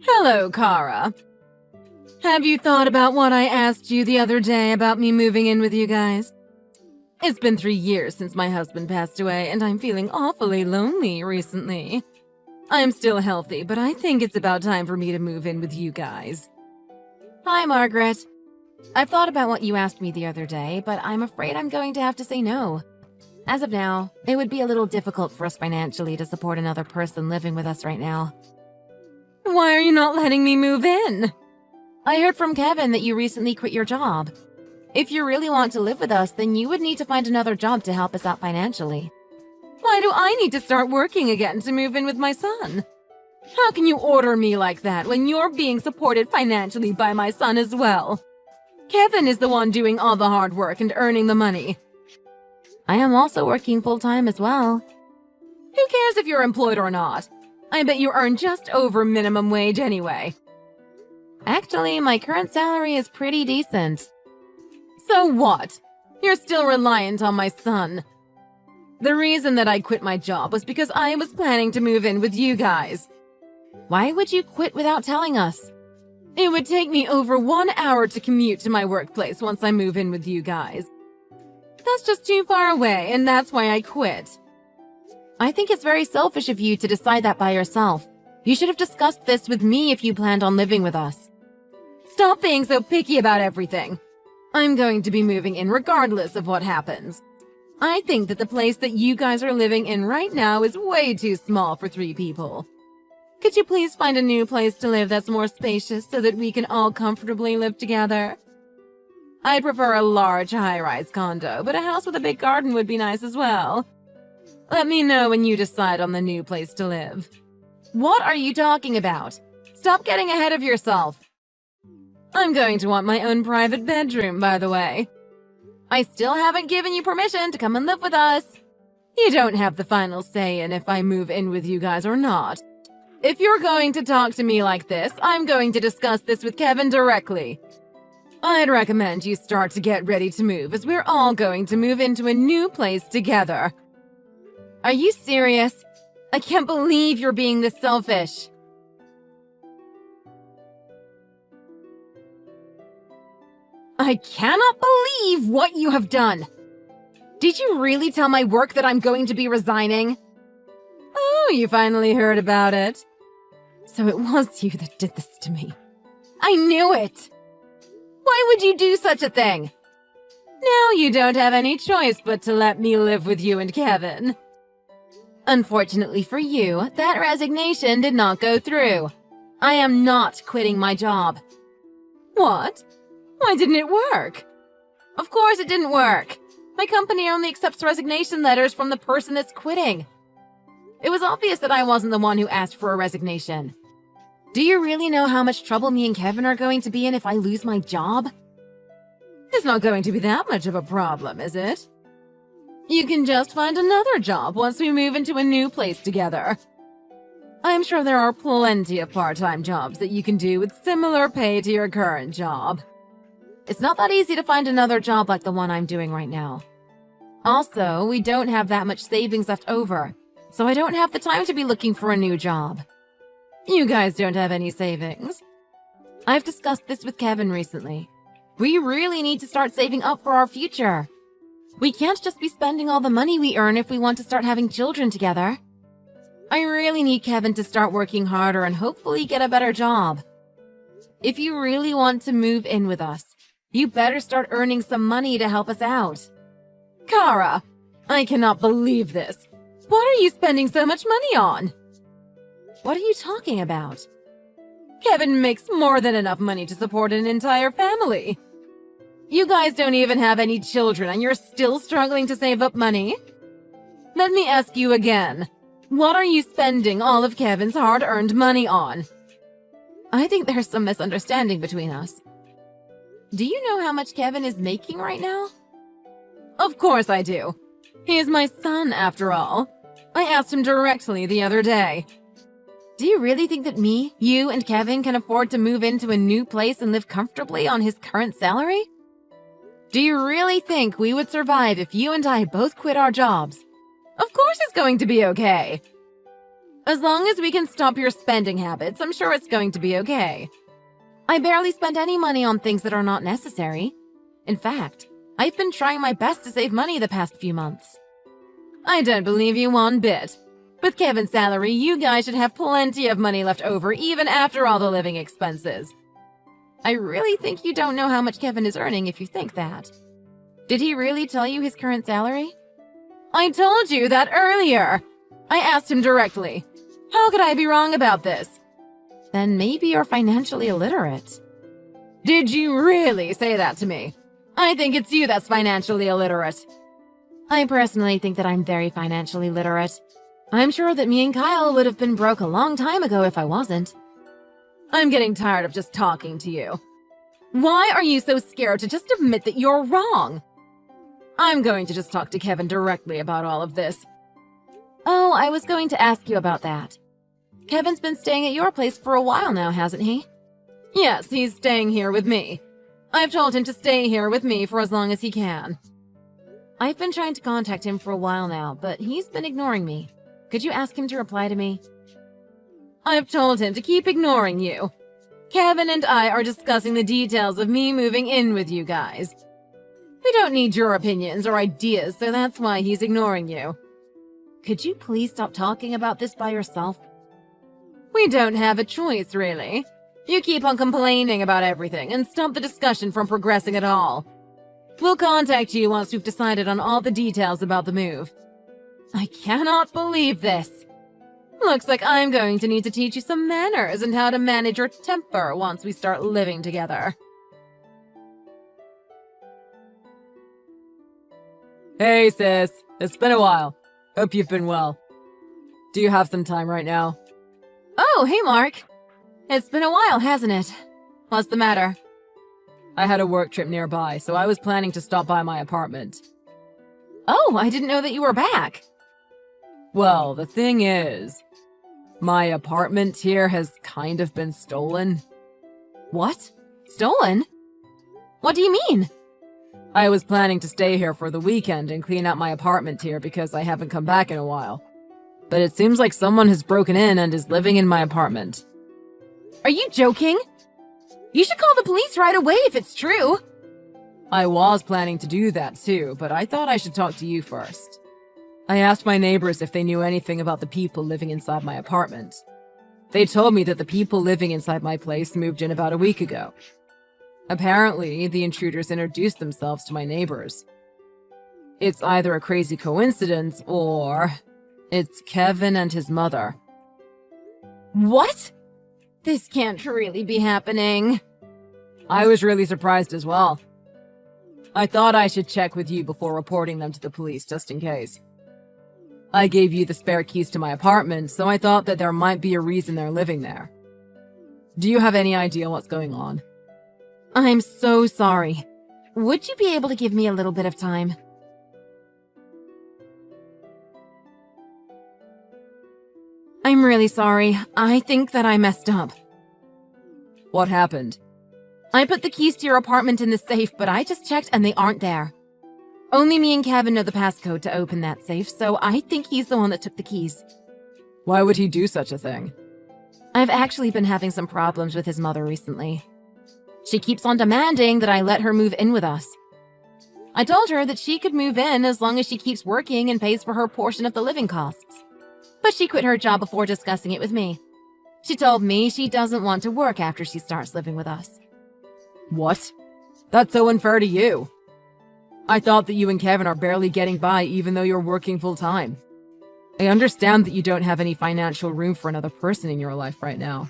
Hello, Kara. Have you thought about what I asked you the other day about me moving in with you guys? It's been 3 years since my husband passed away, and I'm feeling awfully lonely recently. I'm still healthy, but I think it's about time for me to move in with you guys. Hi, Margaret. I've thought about what you asked me the other day, but I'm afraid I'm going to have to say no. As of now, it would be a little difficult for us financially to support another person living with us right now. Why are you not letting me move in? I heard from Kevin that you recently quit your job. If you really want to live with us, then you would need to find another job to help us out financially. Why do I need to start working again to move in with my son? How can you order me like that when you're being supported financially by my son as well? Kevin is the one doing all the hard work and earning the money. I am also working full-time as well. Who cares if you're employed or not? I bet you earn just over minimum wage anyway. Actually, my current salary is pretty decent. So what? You're still reliant on my son. The reason that I quit my job was because I was planning to move in with you guys. Why would you quit without telling us? It would take me over 1 hour to commute to my workplace once I move in with you guys. That's just too far away, and that's why I quit. I think it's very selfish of you to decide that by yourself. You should have discussed this with me if you planned on living with us. Stop being so picky about everything. I'm going to be moving in regardless of what happens. I think that the place that you guys are living in right now is way too small for 3 people. Could you please find a new place to live that's more spacious so that we can all comfortably live together? I'd prefer a large high-rise condo, but a house with a big garden would be nice as well. Let me know when you decide on the new place to live. What are you talking about? Stop getting ahead of yourself. I'm going to want my own private bedroom, by the way. I still haven't given you permission to come and live with us. You don't have the final say in if I move in with you guys or not. If you're going to talk to me like this, I'm going to discuss this with Kevin directly. I'd recommend you start to get ready to move, as we're all going to move into a new place together. Are you serious? I can't believe you're being this selfish. I cannot believe what you have done. Did you really tell my work that I'm going to be resigning? Oh, you finally heard about it. So it was you that did this to me. I knew it. Why would you do such a thing? Now you don't have any choice but to let me live with you and Kevin. Unfortunately for you, that resignation did not go through. I am not quitting my job. What? Why didn't it work? Of course it didn't work. My company only accepts resignation letters from the person that's quitting. It was obvious that I wasn't the one who asked for a resignation. Do you really know how much trouble me and Kevin are going to be in if I lose my job? It's not going to be that much of a problem, is it? You can just find another job once we move into a new place together. I'm sure there are plenty of part-time jobs that you can do with similar pay to your current job. It's not that easy to find another job like the one I'm doing right now. Also, we don't have that much savings left over, so I don't have the time to be looking for a new job. You guys don't have any savings. I've discussed this with Kevin recently. We really need to start saving up for our future. We can't just be spending all the money we earn if we want to start having children together. I really need Kevin to start working harder and hopefully get a better job. If you really want to move in with us, you better start earning some money to help us out. Kara, I cannot believe this. What are you spending so much money on? What are you talking about? Kevin makes more than enough money to support an entire family. You guys don't even have any children and you're still struggling to save up money? Let me ask you again. What are you spending all of Kevin's hard-earned money on? I think there's some misunderstanding between us. Do you know how much Kevin is making right now? Of course I do. He is my son, after all. I asked him directly the other day. Do you really think that me, you, and Kevin can afford to move into a new place and live comfortably on his current salary? Do you really think we would survive if you and I both quit our jobs? Of course it's going to be okay. As long as we can stop your spending habits, I'm sure it's going to be okay. I barely spend any money on things that are not necessary. In fact, I've been trying my best to save money the past few months. I don't believe you one bit. With Kevin's salary, you guys should have plenty of money left over even after all the living expenses. I really think you don't know how much Kevin is earning if you think that. Did he really tell you his current salary? I told you that earlier. I asked him directly. How could I be wrong about this? Then maybe you're financially illiterate. Did you really say that to me? I think it's you that's financially illiterate. I personally think that I'm very financially literate. I'm sure that me and Kyle would have been broke a long time ago if I wasn't. I'm getting tired of just talking to you. Why are you so scared to just admit that you're wrong? I'm going to just talk to Kevin directly about all of this. Oh, I was going to ask you about that. Kevin's been staying at your place for a while now, hasn't he? Yes, he's staying here with me. I've told him to stay here with me for as long as he can. I've been trying to contact him for a while now, but he's been ignoring me. Could you ask him to reply to me? I've told him to keep ignoring you. Kevin and I are discussing the details of me moving in with you guys. We don't need your opinions or ideas, so that's why he's ignoring you. Could you please stop talking about this by yourself? We don't have a choice, really. You keep on complaining about everything and stop the discussion from progressing at all. We'll contact you once we've decided on all the details about the move. I cannot believe this. Looks like I'm going to need to teach you some manners and how to manage your temper once we start living together. Hey sis, it's been a while. Hope you've been well. Do you have some time right now? Oh, hey Mark. It's been a while, hasn't it? What's the matter? I had a work trip nearby, so I was planning to stop by my apartment. Oh, I didn't know that you were back. Well, the thing is, my apartment here has kind of been stolen. What? Stolen? What do you mean? I was planning to stay here for the weekend and clean out my apartment here because I haven't come back in a while. But it seems like someone has broken in and is living in my apartment. Are you joking? You should call the police right away if it's true. I was planning to do that too, but I thought I should talk to you first. I asked my neighbors if they knew anything about the people living inside my apartment. They told me that the people living inside my place moved in about a week ago. Apparently, the intruders introduced themselves to my neighbors. It's either a crazy coincidence or it's Kevin and his mother. What? This can't really be happening. I was really surprised as well. I thought I should check with you before reporting them to the police, just in case. I gave you the spare keys to my apartment, so I thought that there might be a reason they're living there. Do you have any idea what's going on? I'm so sorry. Would you be able to give me a little bit of time? I'm really sorry. I think that I messed up. What happened? I put the keys to your apartment in the safe, but I just checked and they aren't there. Only me and Kevin know the passcode to open that safe, so I think he's the one that took the keys. Why would he do such a thing? I've actually been having some problems with his mother recently. She keeps on demanding that I let her move in with us. I told her that she could move in as long as she keeps working and pays for her portion of the living costs. But she quit her job before discussing it with me. She told me she doesn't want to work after she starts living with us. What? That's so unfair to you. I thought that you and Kevin are barely getting by even though you're working full-time. I understand that you don't have any financial room for another person in your life right now.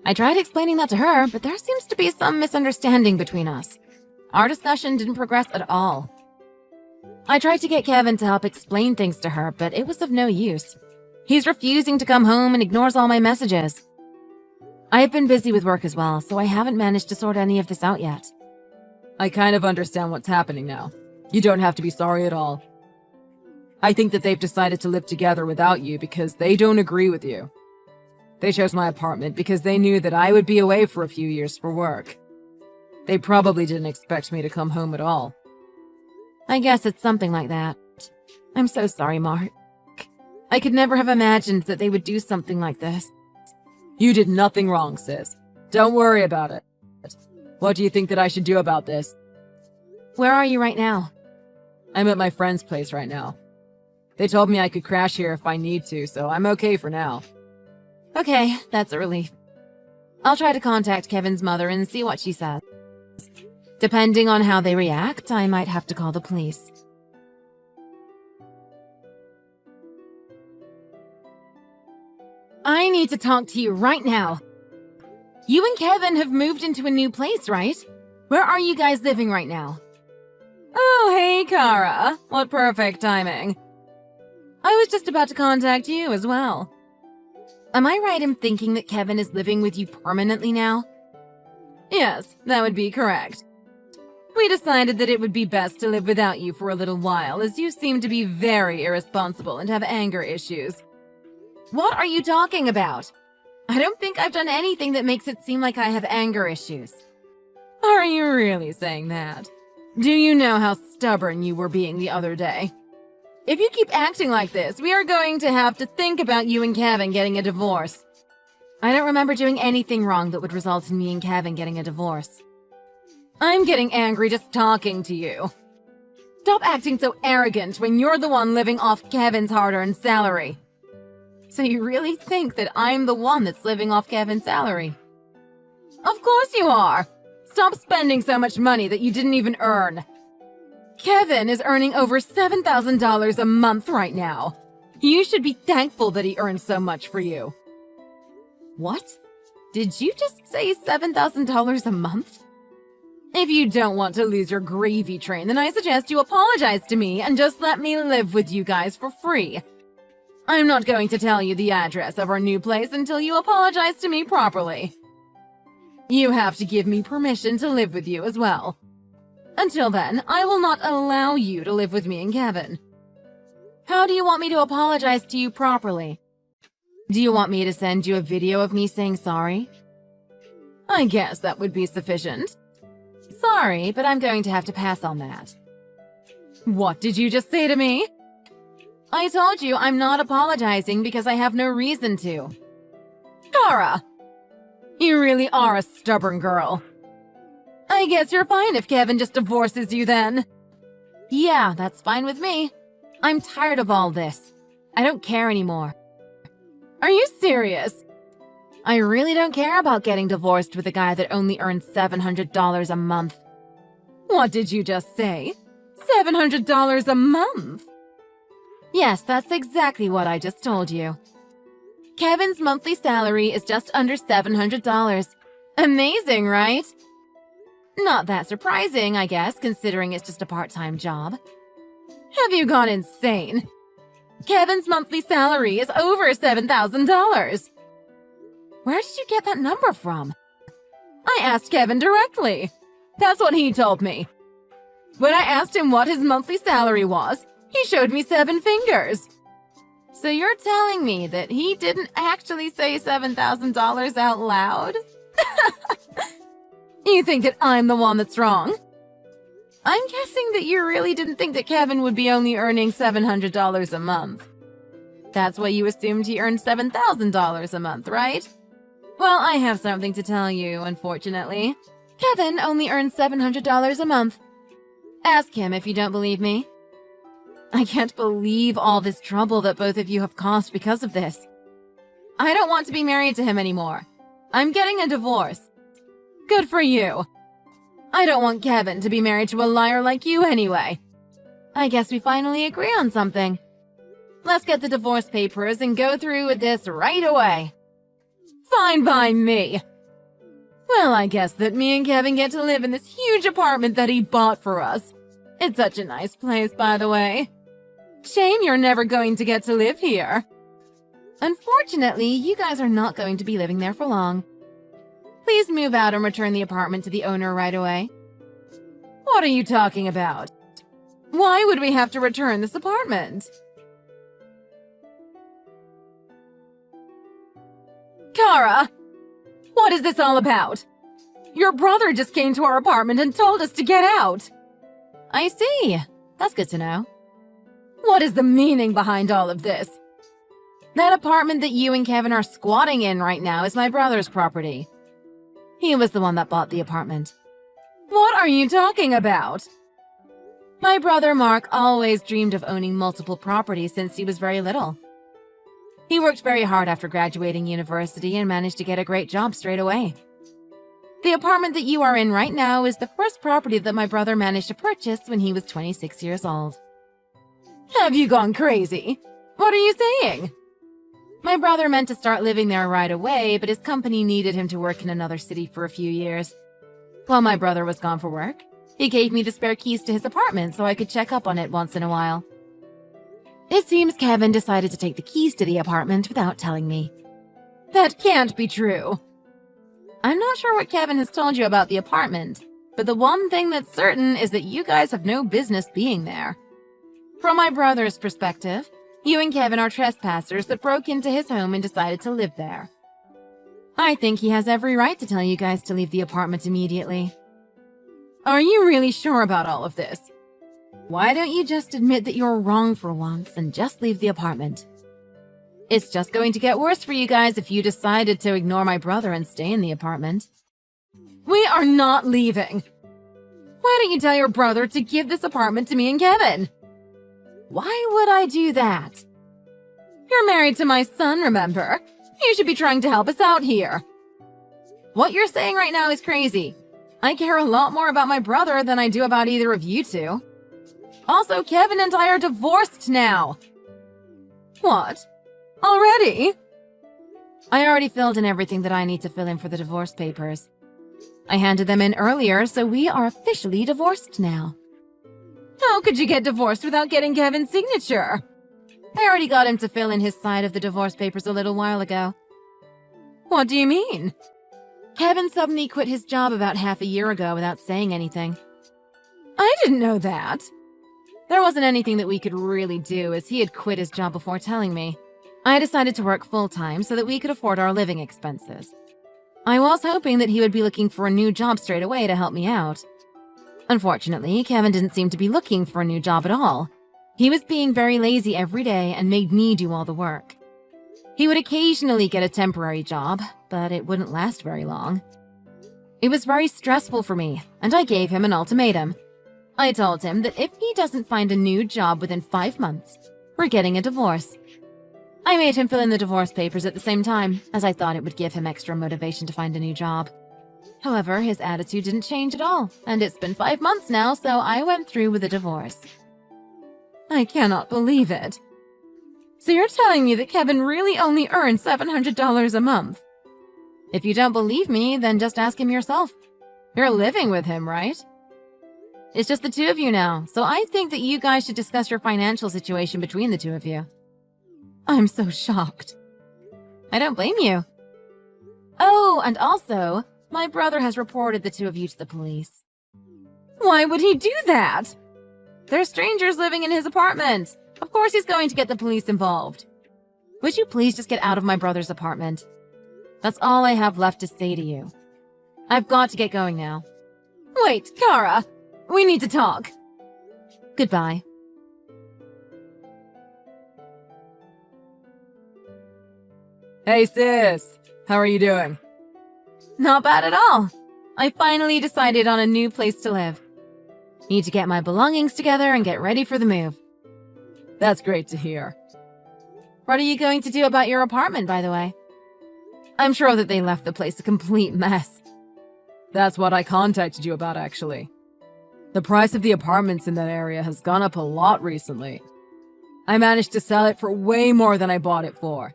I tried explaining that to her, but there seems to be some misunderstanding between us. Our discussion didn't progress at all. I tried to get Kevin to help explain things to her, but it was of no use. He's refusing to come home and ignores all my messages. I have been busy with work as well, so I haven't managed to sort any of this out yet. I kind of understand what's happening now. You don't have to be sorry at all. I think that they've decided to live together without you because they don't agree with you. They chose my apartment because they knew that I would be away for a few years for work. They probably didn't expect me to come home at all. I guess it's something like that. I'm so sorry, Mark. I could never have imagined that they would do something like this. You did nothing wrong, sis. Don't worry about it. What do you think that I should do about this? Where are you right now? I'm at my friend's place right now. They told me I could crash here if I need to, so I'm okay for now. Okay, that's a relief. I'll try to contact Kevin's mother and see what she says. Depending on how they react, I might have to call the police. I need to talk to you right now. You and Kevin have moved into a new place, right? Where are you guys living right now? Oh, hey, Kara. What perfect timing. I was just about to contact you as well. Am I right in thinking that Kevin is living with you permanently now? Yes, that would be correct. We decided that it would be best to live without you for a little while, as you seem to be very irresponsible and have anger issues. What are you talking about? I don't think I've done anything that makes it seem like I have anger issues. Are you really saying that? Do you know how stubborn you were being the other day? If you keep acting like this, we are going to have to think about you and Kevin getting a divorce. I don't remember doing anything wrong that would result in me and Kevin getting a divorce. I'm getting angry just talking to you. Stop acting so arrogant when you're the one living off Kevin's hard-earned salary. So you really think that I'm the one that's living off Kevin's salary? Of course you are! Stop spending so much money that you didn't even earn. Kevin is earning over $7,000 a month right now. You should be thankful that he earns so much for you. What? Did you just say $7,000 a month? If you don't want to lose your gravy train, then I suggest you apologize to me and just let me live with you guys for free. I'm not going to tell you the address of our new place until you apologize to me properly. You have to give me permission to live with you as well. Until then, I will not allow you to live with me and Kevin. How do you want me to apologize to you properly? Do you want me to send you a video of me saying sorry? I guess that would be sufficient. Sorry, but I'm going to have to pass on that. What did you just say to me? I told you I'm not apologizing because I have no reason to. Kara! You really are a stubborn girl. I guess you're fine if Kevin just divorces you then. Yeah, that's fine with me. I'm tired of all this. I don't care anymore. Are you serious? I really don't care about getting divorced with a guy that only earns $700 a month. What did you just say? $700 a month? Yes, that's exactly what I just told you. Kevin's monthly salary is just under $700. Amazing, right? Not that surprising, I guess, considering it's just a part-time job. Have you gone insane? Kevin's monthly salary is over $7,000. Where did you get that number from? I asked Kevin directly. That's what he told me. When I asked him what his monthly salary was, he showed me 7 fingers. So you're telling me that he didn't actually say $7,000 out loud? You think that I'm the one that's wrong? I'm guessing that you really didn't think that Kevin would be only earning $700 a month. That's why you assumed he earned $7,000 a month, right? Well, I have something to tell you, unfortunately. Kevin only earns $700 a month. Ask him if you don't believe me. I can't believe all this trouble that both of you have caused because of this. I don't want to be married to him anymore. I'm getting a divorce. Good for you. I don't want Kevin to be married to a liar like you anyway. I guess we finally agree on something. Let's get the divorce papers and go through with this right away. Fine by me. Well, I guess that me and Kevin get to live in this huge apartment that he bought for us. It's such a nice place, by the way. Shame you're never going to get to live here. Unfortunately, you guys are not going to be living there for long. Please move out and return the apartment to the owner right away. What are you talking about? Why would we have to return this apartment? Kara! What is this all about? Your brother just came to our apartment and told us to get out. I see. That's good to know. What is the meaning behind all of this? That apartment that you and Kevin are squatting in right now is my brother's property. He was the one that bought the apartment. What are you talking about? My brother Mark always dreamed of owning multiple properties since he was very little. He worked very hard after graduating university and managed to get a great job straight away. The apartment that you are in right now is the first property that my brother managed to purchase when he was 26 years old. Have you gone crazy? What are you saying? My brother meant to start living there right away, but his company needed him to work in another city for a few years. While my brother was gone for work, he gave me the spare keys to his apartment so I could check up on it once in a while. It seems Kevin decided to take the keys to the apartment without telling me. That can't be true. I'm not sure what Kevin has told you about the apartment, but the one thing that's certain is that you guys have no business being there. From my brother's perspective, you and Kevin are trespassers that broke into his home and decided to live there. I think he has every right to tell you guys to leave the apartment immediately. Are you really sure about all of this? Why don't you just admit that you're wrong for once and just leave the apartment? It's just going to get worse for you guys if you decided to ignore my brother and stay in the apartment. We are not leaving. Why don't you tell your brother to give this apartment to me and Kevin? Why would I do that? You're married to my son, remember? You should be trying to help us out here. What you're saying right now is crazy. I care a lot more about my brother than I do about either of you two. Also, Kevin and I are divorced now. What? Already? I already filled in everything that I need to fill in for the divorce papers. I handed them in earlier, so we are officially divorced now. How could you get divorced without getting Kevin's signature? I already got him to fill in his side of the divorce papers a little while ago. What do you mean? Kevin suddenly quit his job about half a year ago without saying anything. I didn't know that. There wasn't anything that we could really do, as he had quit his job before telling me. I decided to work full-time so that we could afford our living expenses. I was hoping that he would be looking for a new job straight away to help me out. Unfortunately, Kevin didn't seem to be looking for a new job at all. He was being very lazy every day and made me do all the work. He would occasionally get a temporary job, but it wouldn't last very long. It was very stressful for me, and I gave him an ultimatum. I told him that if he doesn't find a new job within 5 months, we're getting a divorce. I made him fill in the divorce papers at the same time, as I thought it would give him extra motivation to find a new job. However, his attitude didn't change at all, and it's been 5 months now, so I went through with the divorce. I cannot believe it. So you're telling me that Kevin really only earns $700 a month? If you don't believe me, then just ask him yourself. You're living with him, right? It's just the two of you now, so I think that you guys should discuss your financial situation between the two of you. I'm so shocked. I don't blame you. Oh, and also, my brother has reported the two of you to the police. Why would he do that? They're strangers living in his apartment. Of course he's going to get the police involved. Would you please just get out of my brother's apartment? That's all I have left to say to you. I've got to get going now. Wait, Kara! We need to talk. Goodbye. Hey sis, how are you doing? Not bad at all. I finally decided on a new place to live. Need to get my belongings together and get ready for the move. That's great to hear. What are you going to do about your apartment, by the way? I'm sure that they left the place a complete mess. That's what I contacted you about, actually. The price of the apartments in that area has gone up a lot recently. I managed to sell it for way more than I bought it for.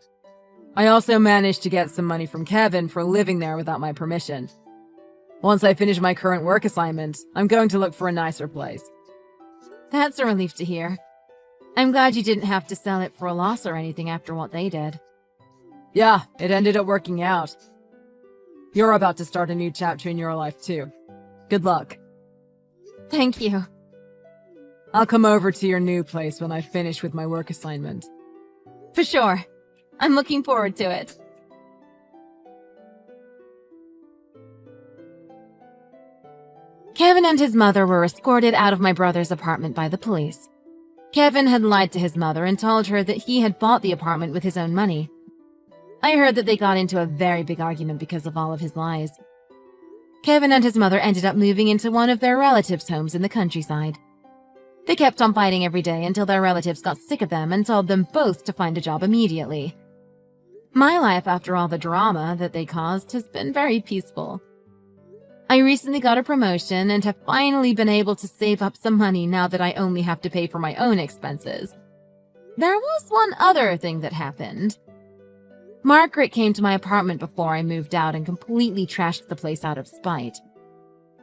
I also managed to get some money from Kevin for living there without my permission. Once I finish my current work assignment, I'm going to look for a nicer place. That's a relief to hear. I'm glad you didn't have to sell it for a loss or anything after what they did. Yeah, it ended up working out. You're about to start a new chapter in your life too. Good luck. Thank you. I'll come over to your new place when I finish with my work assignment. For sure. I'm looking forward to it. Kevin and his mother were escorted out of my brother's apartment by the police. Kevin had lied to his mother and told her that he had bought the apartment with his own money. I heard that they got into a very big argument because of all of his lies. Kevin and his mother ended up moving into one of their relatives' homes in the countryside. They kept on fighting every day until their relatives got sick of them and told them both to find a job immediately. My life, after all the drama that they caused, has been very peaceful. I recently got a promotion and have finally been able to save up some money now that I only have to pay for my own expenses. There was one other thing that happened. Margaret came to my apartment before I moved out and completely trashed the place out of spite.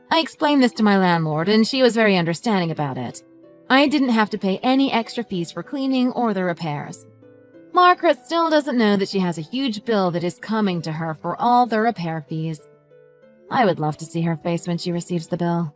I explained this to my landlord, and she was very understanding about it. I didn't have to pay any extra fees for cleaning or the repairs. Margaret still doesn't know that she has a huge bill that is coming to her for all the repair fees. I would love to see her face when she receives the bill.